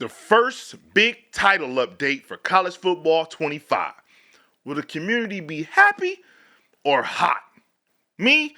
The first big title update for college football 25. Will the community be happy or hot? Me,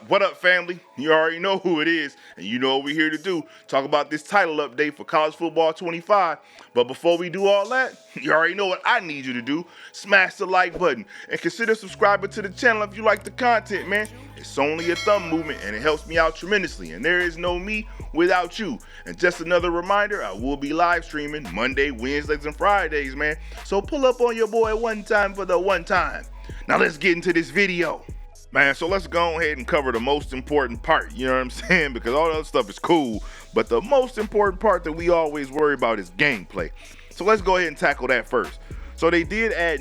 What up, family? You already know who it is, and you know what we're here to do. Talk about this title update for college football 25. But before we do all that, you already know what I need you to do. Smash the like button and consider subscribing to the channel if you like the content, man. It's only a thumb movement, and it helps me out tremendously, and there is no me without you. And just another reminder, I will be live streaming Monday, Wednesdays, and Fridays, man. So pull up on your boy one time for the one time. Now let's get into this video. Man, so let's go ahead and cover the most important part, you know what I'm saying? Because all the other stuff is cool, but the most important part that we always worry about is gameplay. So let's go ahead and tackle that first. So they did add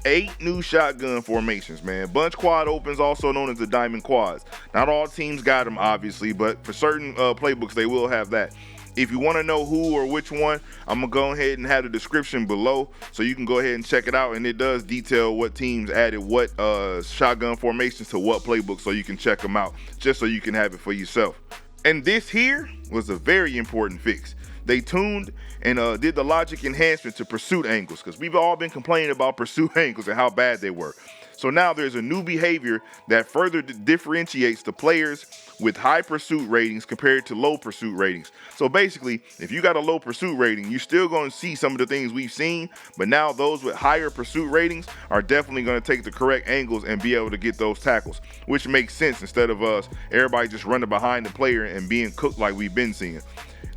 8 new shotgun formations, man. Bunch quad opens, also known as the diamond quads. Not all teams got them, obviously, but for certain playbooks, they will have that. If you want to know who or which one, I'm going to go ahead and have the description below so you can go ahead and check it out. And it does detail what teams added what shotgun formations to what playbook, so you can check them out just so you can have it for yourself. And this here was a very important fix. They tuned and did the logic enhancement to pursuit angles, because we've all been complaining about pursuit angles and how bad they were. So now there's a new behavior that further differentiates the players with high pursuit ratings compared to low pursuit ratings. So basically, if you got a low pursuit rating, you're still going to see some of the things we've seen, but now those with higher pursuit ratings are definitely going to take the correct angles and be able to get those tackles, which makes sense instead of everybody just running behind the player and being cooked like we've been seeing.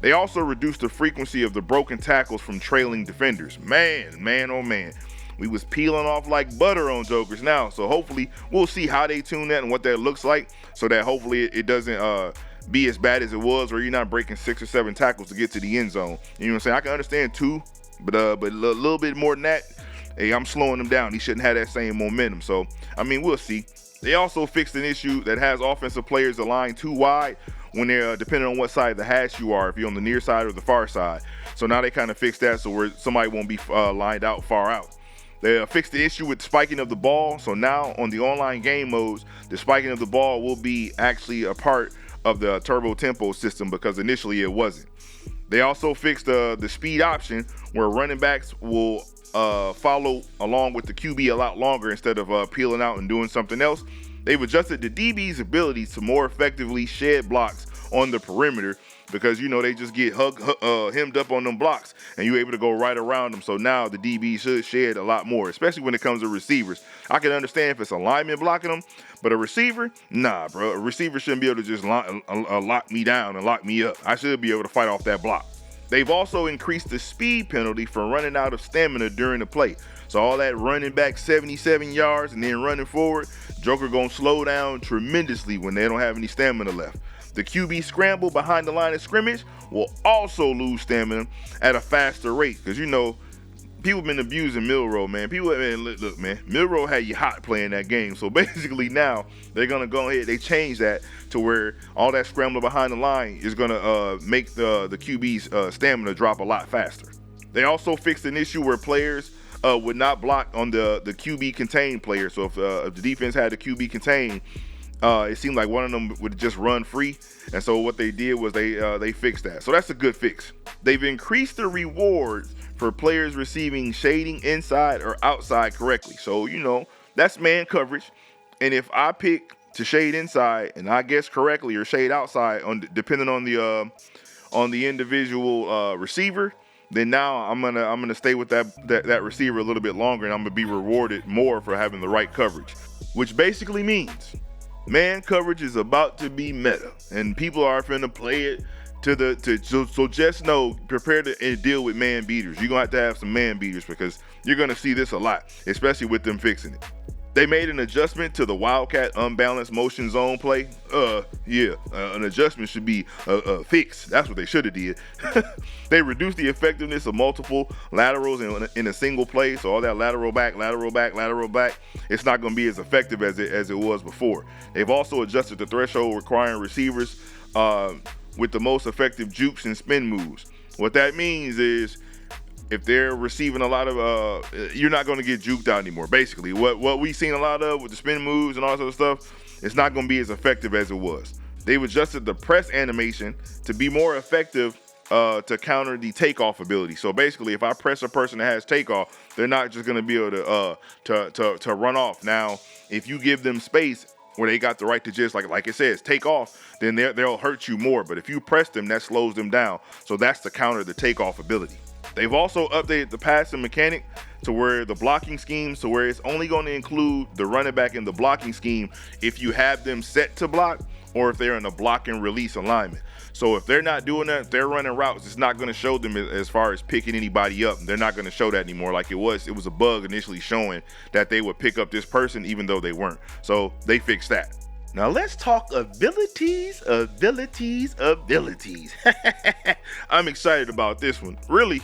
They also reduced the frequency of the broken tackles from trailing defenders. Man, oh man. We was peeling off like butter on jokers now, so hopefully we'll see how they tune that and what that looks like, so that hopefully it doesn't be as bad as it was, where you're not breaking 6 or 7 tackles to get to the end zone. You know what I'm saying? I can understand 2, but a little bit more than that, hey, I'm slowing them down. He shouldn't have that same momentum. So I mean, we'll see. They also fixed an issue that has offensive players aligned too wide when they're depending on what side of the hash you are, if you're on the near side or the far side. So now they kind of fixed that, so where somebody won't be lined out far out. They fixed the issue with spiking of the ball. So now on the online game modes, the spiking of the ball will be actually a part of the turbo tempo system, because initially it wasn't. They also fixed the speed option, where running backs will follow along with the QB a lot longer instead of peeling out and doing something else. They've adjusted the DB's ability to more effectively shed blocks on the perimeter, because you know they just get hemmed up on them blocks and you're able to go right around them. So now the DB should shed a lot more, especially when it comes to receivers. I can understand if it's a lineman blocking them, but a receiver, nah, bro. A receiver shouldn't be able to just lock me down and lock me up. I should be able to fight off that block. They've also increased the speed penalty for running out of stamina during the play. So all that running back 77 yards and then running forward, Joker gonna slow down tremendously when they don't have any stamina left. The QB scramble behind the line of scrimmage will also lose stamina at a faster rate, because you know people been abusing Milrow, man. Look, man, Milrow had you hot playing that game. So basically now they're gonna go ahead. They changed that to where all that scrambling behind the line is gonna make the QB's stamina drop a lot faster. They also fixed an issue where players would not block on the QB contained player. So if the defense had the QB contained, it seemed like one of them would just run free, and so what they did was they fixed that. So that's a good fix. They've increased the rewards for players receiving shading inside or outside correctly. So you know that's man coverage, and if I pick to shade inside and I guess correctly, or shade outside, depending on the individual receiver, then now I'm gonna stay with that receiver a little bit longer, and I'm gonna be rewarded more for having the right coverage, which basically means man coverage is about to be meta, and people are finna play it so just know, prepare to deal with man beaters. You're gonna have some man beaters, because you're gonna see this a lot, especially with them fixing it. They made an adjustment to the Wildcat unbalanced motion zone play. An adjustment should be a fix. That's what they should have did. They reduced the effectiveness of multiple laterals in a single play. So all that lateral back, it's not going to be as effective as it was before. They've also adjusted the threshold requiring receivers with the most effective jukes and spin moves. What that means is if they're receiving a lot of, you're not going to get juked out anymore. Basically, what we've seen a lot of with the spin moves and all that sort of stuff, it's not going to be as effective as it was. They've adjusted the press animation to be more effective to counter the takeoff ability. So basically, if I press a person that has takeoff, they're not just going to be able to run off. Now, if you give them space where they got the right to just, like it says, take off, then they'll hurt you more. But if you press them, that slows them down. So that's to counter the takeoff ability. They've also updated the passing mechanic to where the blocking schemes, to where it's only going to include the running back in the blocking scheme if you have them set to block or if they're in a block and release alignment. So if they're not doing that, if they're running routes, it's not going to show them as far as picking anybody up. They're not going to show that anymore like it was. It was a bug initially showing that they would pick up this person even though they weren't. So they fixed that. Now let's talk abilities. I'm excited about this one. Really,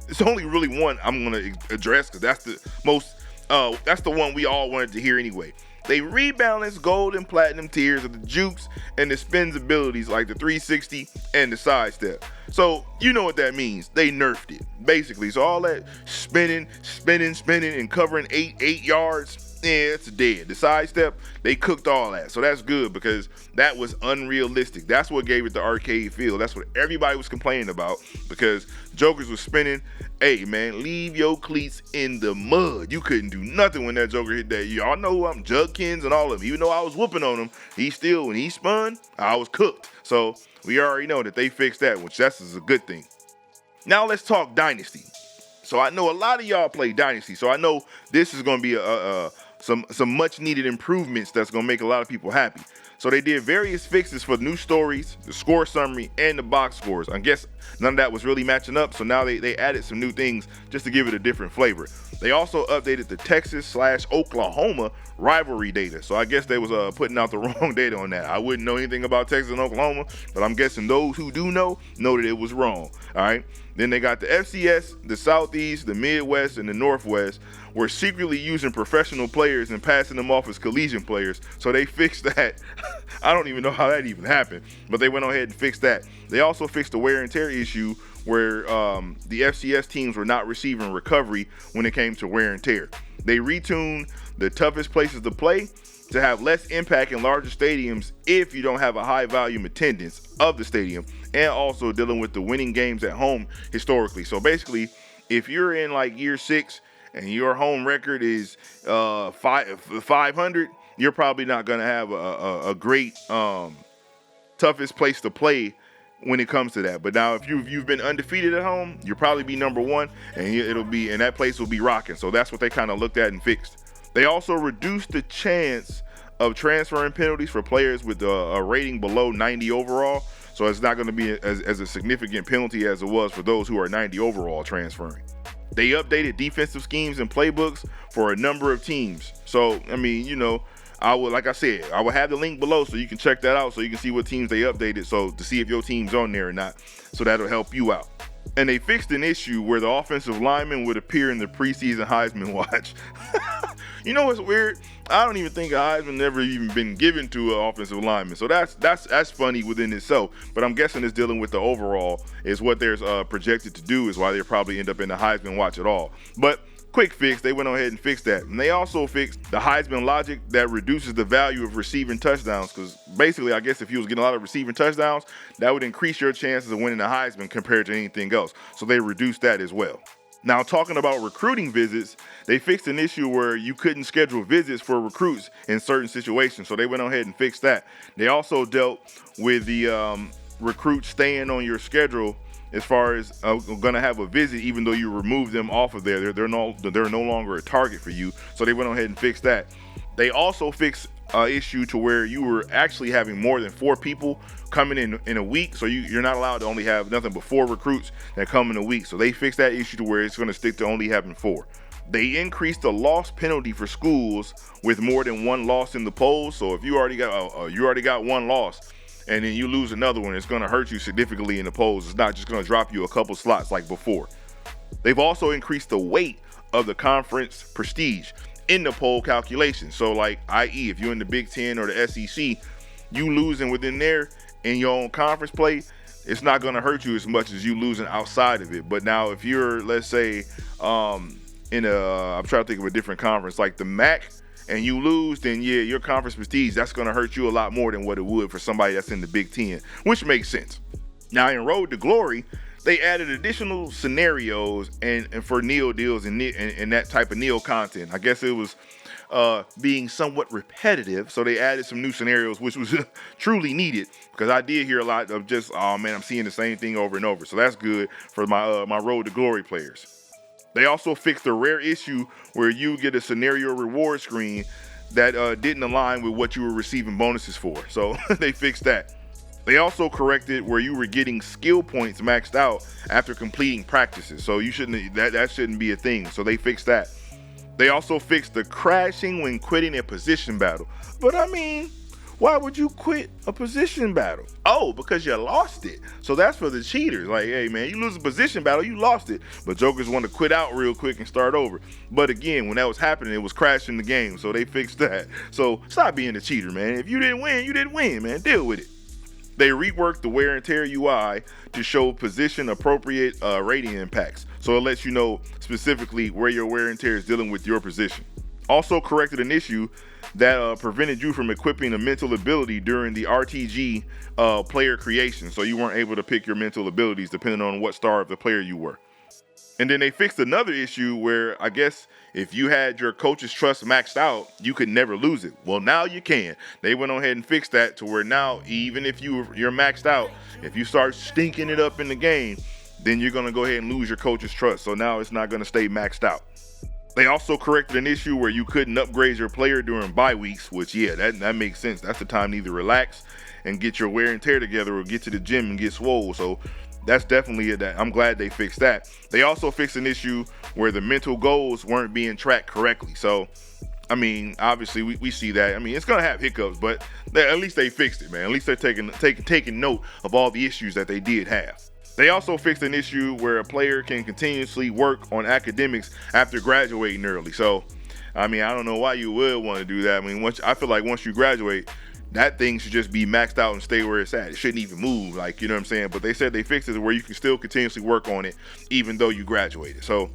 it's only really one I'm going to address because that's the most, that's the one we all wanted to hear anyway. They rebalanced gold and platinum tiers of the jukes and the spins abilities like the 360 and the sidestep. So you know what that means. They nerfed it, basically. So all that spinning and covering eight yards, yeah, it's dead. The sidestep, they cooked all that. So that's good because that was unrealistic. That's what gave it the arcade feel. That's what everybody was complaining about because jokers was spinning. Hey, man, leave your cleats in the mud. You couldn't do nothing when that joker hit that. Y'all know who I'm, Jugkins and all of them. Even though I was whooping on him, when he spun, I was cooked. So we already know that they fixed that, which is a good thing. Now let's talk Dynasty. So I know a lot of y'all play Dynasty. So I know this is going to be some much needed improvements that's going to make a lot of people happy. So they did various fixes for new stories, the score summary, and the box scores. I guess none of that was really matching up, so now they added some new things just to give it a different flavor. They also updated the Texas/Oklahoma rivalry data. So I guess they was putting out the wrong data on that. I wouldn't know anything about Texas and Oklahoma, but I'm guessing those who do know that it was wrong. All right. Then they got the FCS, the Southeast, the Midwest, and the Northwest were secretly using professional players and passing them off as collegiate players. So they fixed that. I don't even know how that even happened, but they went ahead and fixed that. They also fixed the wear and tear issue where the FCS teams were not receiving recovery when it came to wear and tear. They retuned the toughest places to play to have less impact in larger stadiums if you don't have a high volume attendance of the stadium, and also dealing with the winning games at home historically. So basically, if you're in like year 6 and your home record is 500, you're probably not going to have a great toughest place to play when it comes to that. But now if you've been undefeated at home, you'll probably be number 1 and that place will be rocking. So that's what they kind of looked at and fixed. They also reduced the chance of transferring penalties for players with a rating below 90 overall. So it's not going to be as a significant penalty as it was for those who are 90 overall transferring. They updated defensive schemes and playbooks for a number of teams. So, I mean, I would have the link below so you can check that out so you can see what teams they updated, so to see if your team's on there or not. So that'll help you out. And they fixed an issue where the offensive lineman would appear in the preseason Heisman watch. You know what's weird? I don't even think a Heisman never even been given to an offensive lineman. So that's funny within itself. But I'm guessing it's dealing with the overall is what they're projected to do is why they probably end up in the Heisman watch at all. But quick fix, they went ahead and fixed that. And they also fixed the Heisman logic that reduces the value of receiving touchdowns. Because basically, I guess if you was getting a lot of receiving touchdowns, that would increase your chances of winning the Heisman compared to anything else. So they reduced that as well. Now, talking about recruiting visits, they fixed an issue where you couldn't schedule visits for recruits in certain situations. So they went ahead and fixed that. They also dealt with the recruits staying on your schedule as far as going to have a visit, even though you remove them off of there. They're no longer a target for you. So they went ahead and fixed that. They also fixed issue to where you were actually having more than 4 people coming in a week. So you're not allowed to only have nothing but 4 recruits that come in a week. So they fixed that issue to where it's going to stick to only having 4. They increased the loss penalty for schools with more than 1 loss in the polls. So if you already got 1 loss and then you lose another one, it's going to hurt you significantly in the polls. It's not just going to drop you a couple slots like before. They've also increased the weight of the conference prestige in the poll calculation. So like, i.e., if you're in the Big Ten or the SEC, you losing within there in your own conference play, it's not going to hurt you as much as you losing outside of it. But now if you're, let's say, in I'm trying to think of a different conference like the MAC, and you lose, then yeah, your conference prestige, that's going to hurt you a lot more than what it would for somebody that's in the Big Ten, which makes sense. Now in Road to Glory, they added additional scenarios and for Neo deals and that type of Neo content. I guess it was being somewhat repetitive, so they added some new scenarios, which was truly needed, because I did hear a lot of just, oh man, I'm seeing the same thing over and over. So that's good for my Road to Glory players. They also fixed the rare issue where you get a scenario reward screen that didn't align with what you were receiving bonuses for. So they fixed that. They also corrected where you were getting skill points maxed out after completing practices. So you shouldn't, that shouldn't be a thing. So they fixed that. They also fixed the crashing when quitting a position battle. But I mean, why would you quit a position battle? Oh, because you lost it. So that's for the cheaters. Like, hey man, you lose a position battle, you lost it. But jokers want to quit out real quick and start over. But again, when that was happening, it was crashing the game. So they fixed that. So stop being a cheater, man. If you didn't win, you didn't win, man. Deal with it. They reworked the wear and tear UI to show position appropriate rating impacts. So it lets you know specifically where your wear and tear is dealing with your position. Also corrected an issue that prevented you from equipping a mental ability during the RTG player creation. So you weren't able to pick your mental abilities depending on what star of the player you were. And then they fixed another issue where I guess if you had your coach's trust maxed out, you could never lose it. Well, now you can. They went on ahead and fixed that to where now, even if you're maxed out, if you start stinking it up in the game, then you're going to go ahead and lose your coach's trust. So now it's not going to stay maxed out. They also corrected an issue where you couldn't upgrade your player during bye weeks, which, yeah, that makes sense. That's the time to either relax and get your wear and tear together or get to the gym and get swole. So that's definitely it. I'm glad they fixed that. They also fixed an issue where the mental goals weren't being tracked correctly. So, I mean, obviously we see that. I mean, it's going to have hiccups, but at least they fixed it, man. At least they're taking note of all the issues that they did have. They also fixed an issue where a player can continuously work on academics after graduating early. So, I mean, I don't know why you would want to do that. I mean, I feel like once you graduate, that thing should just be maxed out and stay where it's at. It shouldn't even move, like, you know what I'm saying? But they said they fixed it where you can still continuously work on it even though you graduated. So,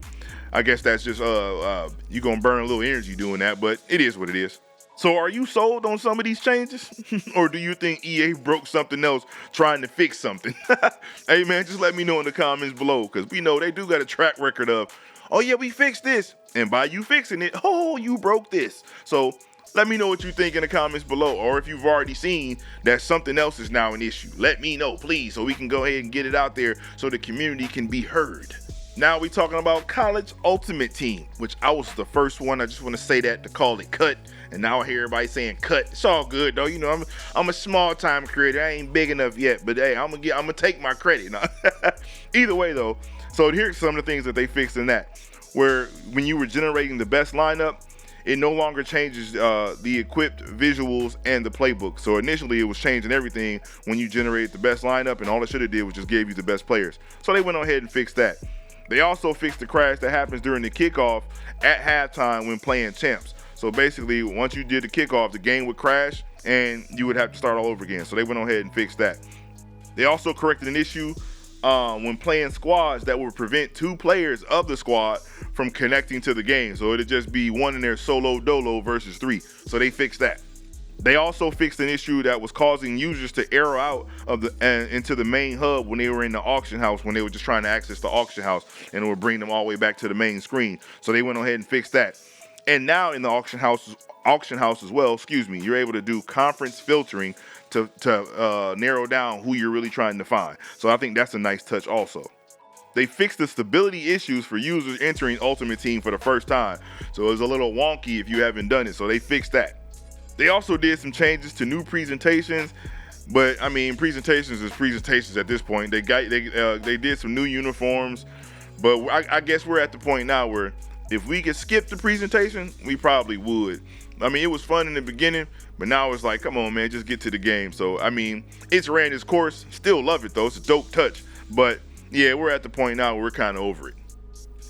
I guess that's just, you're going to burn a little energy doing that, but it is what it is. So are you sold on some of these changes? Or do you think EA broke something else trying to fix something? Hey man, just let me know in the comments below, because we know they do got a track record of, oh yeah, we fixed this. And by you fixing it, oh, you broke this. So let me know what you think in the comments below. Or if you've already seen that something else is now an issue, let me know, please, so we can go ahead and get it out there so the community can be heard. Now we talking about College Ultimate Team, which I was the first one. I just want to say that to call it cut. And now I hear everybody saying cut. It's all good though. You know, I'm a small time creator. I ain't big enough yet, but hey, I'm gonna take my credit. Either way though. So here's some of the things that they fixed in that, where when you were generating the best lineup, it no longer changes the equipped visuals and the playbook. So initially it was changing everything when you generated the best lineup, and all it should have did was just give you the best players. So they went on ahead and fixed that. They also fixed the crash that happens during the kickoff at halftime when playing champs. So basically, once you did the kickoff, the game would crash and you would have to start all over again. So they went on ahead and fixed that. They also corrected an issue when playing squads that would prevent two players of the squad from connecting to the game. So it'd just be one in their solo dolo versus three. So they fixed that. They also fixed an issue that was causing users to error out of into the main hub when they were in the auction house, when they were just trying to access the auction house, and it would bring them all the way back to the main screen. So they went ahead and fixed that. And now in the auction house as well, you're able to do conference filtering to narrow down who you're really trying to find. So I think that's a nice touch also. They fixed the stability issues for users entering Ultimate Team for the first time. So it was a little wonky if you haven't done it. So they fixed that. They also did some changes to new presentations, but I mean, presentations is presentations at this point. They did some new uniforms, but I guess we're at the point now where if we could skip the presentation, we probably would. I mean, it was fun in the beginning, but now it's like, come on, man, just get to the game. So, I mean, it's ran its course. Still love it, though. It's a dope touch. But, yeah, we're at the point now where we're kind of over it.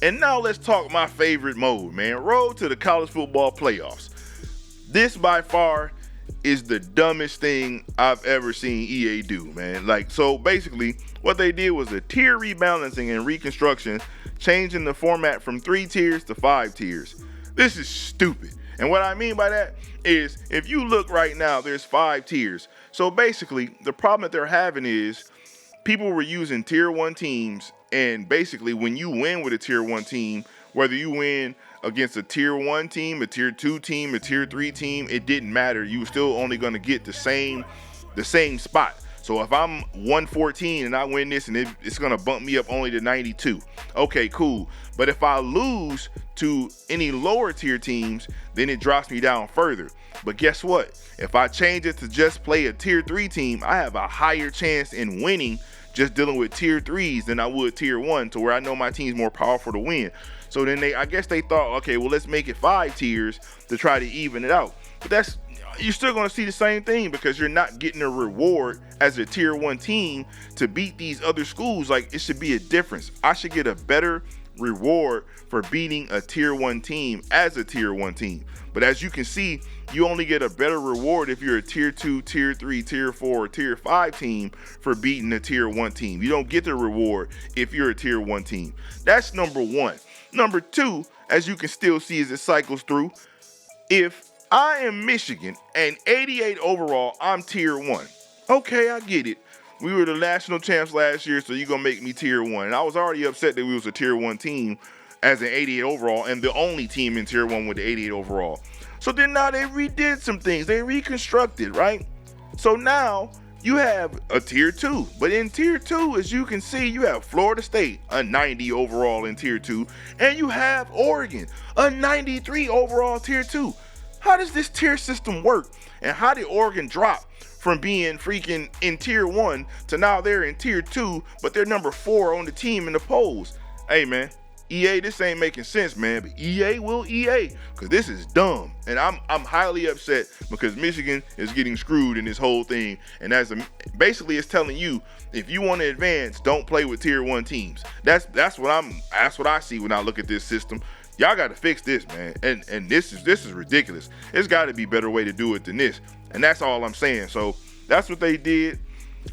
And now let's talk my favorite mode, man. Road to the college football playoffs. This, by far, is the dumbest thing I've ever seen EA do, man. Like, so basically what they did was a tier rebalancing and reconstruction, changing the format from 3 tiers to 5 tiers. This is stupid. And what I mean by that is, if you look right now, there's 5 tiers. So basically the problem that they're having is people were using tier 1 teams, and basically when you win with a tier 1 team, whether you win against a tier 1 team, a tier 2 team, a tier 3 team, it didn't matter. You were still only going to get the same spot. So if I'm 114 and I win this, and it's going to bump me up only to 92. Okay, cool. But if I lose to any lower tier teams, then it drops me down further. But guess what? If I change it to just play a tier 3 team, I have a higher chance in winning just dealing with tier 3s than I would tier 1, to where I know my team's more powerful to win. So then I guess they thought, okay, well, let's make it 5 tiers to try to even it out. But you're still going to see the same thing, because you're not getting a reward as a tier 1 team to beat these other schools. Like, it should be a difference. I should get a better reward for beating a tier 1 team as a tier 1 team. But as you can see, you only get a better reward if you're a tier 2, tier 3, tier 4, or tier 5 team for beating a tier 1 team. You don't get the reward if you're a tier 1 team. That's number 1. Number 2, as you can still see as it cycles through, if I am Michigan and 88 overall, I'm tier 1. Okay, I get it. We were the national champs last year, so you're going to make me tier 1. And I was already upset that we was a tier 1 team as an 88 overall, and the only team in tier 1 with the 88 overall. So then now they redid some things. They reconstructed, right? So now you have a tier 2. But in tier 2, as you can see, you have Florida State, a 90 overall in tier 2. And you have Oregon, a 93 overall tier 2. How does this tier system work? And how did Oregon drop from being freaking in tier 1 to now they're in tier 2, but they're number 4 on the team in the polls? Hey, man. EA, this ain't making sense, man. But EA will EA, because this is dumb. And I'm highly upset because Michigan is getting screwed in this whole thing. And basically it's telling you, if you want to advance, don't play with tier 1 teams. That's what I see when I look at this system. Y'all got to fix this, man. And this is ridiculous. It's got to be a better way to do it than this. And that's all I'm saying. So that's what they did.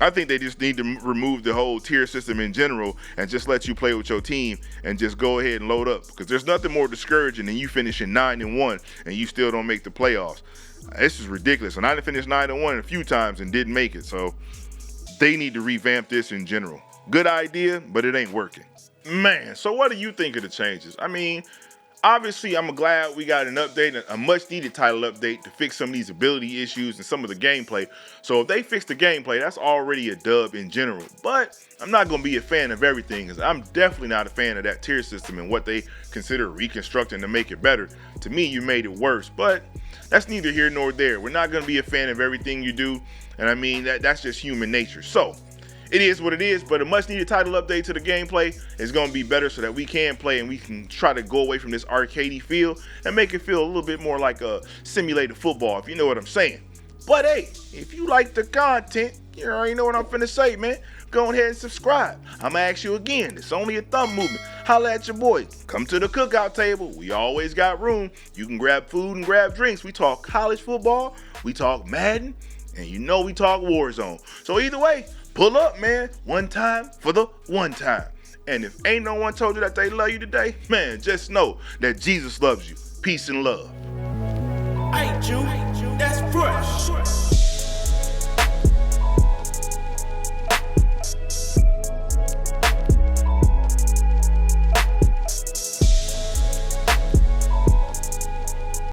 I think they just need to remove the whole tier system in general and just let you play with your team and just go ahead and load up, because there's nothing more discouraging than you finishing 9-1 and you still don't make the playoffs. This is ridiculous. And I done finished 9-1 a few times and didn't make it. So they need to revamp this in general. Good idea, but it ain't working. Man, so what do you think of the changes? I mean, obviously, I'm glad we got an update, a much-needed title update to fix some of these ability issues and some of the gameplay. So if they fix the gameplay, that's already a dub in general. But I'm not going to be a fan of everything, because I'm definitely not a fan of that tier system and what they consider reconstructing to make it better. To me, you made it worse, but that's neither here nor there. We're not going to be a fan of everything you do, and I mean, that's just human nature. So it is what it is, but a much-needed title update to the gameplay is going to be better so that we can play and we can try to go away from this arcadey feel and make it feel a little bit more like a simulated football, if you know what I'm saying. But hey, if you like the content, you already know what I'm finna say, man. Go ahead and subscribe. I'm gonna ask you again. It's only a thumb movement. Holla at your boy. Come to the cookout table. We always got room. You can grab food and grab drinks. We talk college football. We talk Madden. And you know we talk Warzone. So either way, pull up, man. One time for the one time. And if ain't no one told you that they love you today, man, just know that Jesus loves you. Peace and love. Hey, Jude, that's fresh.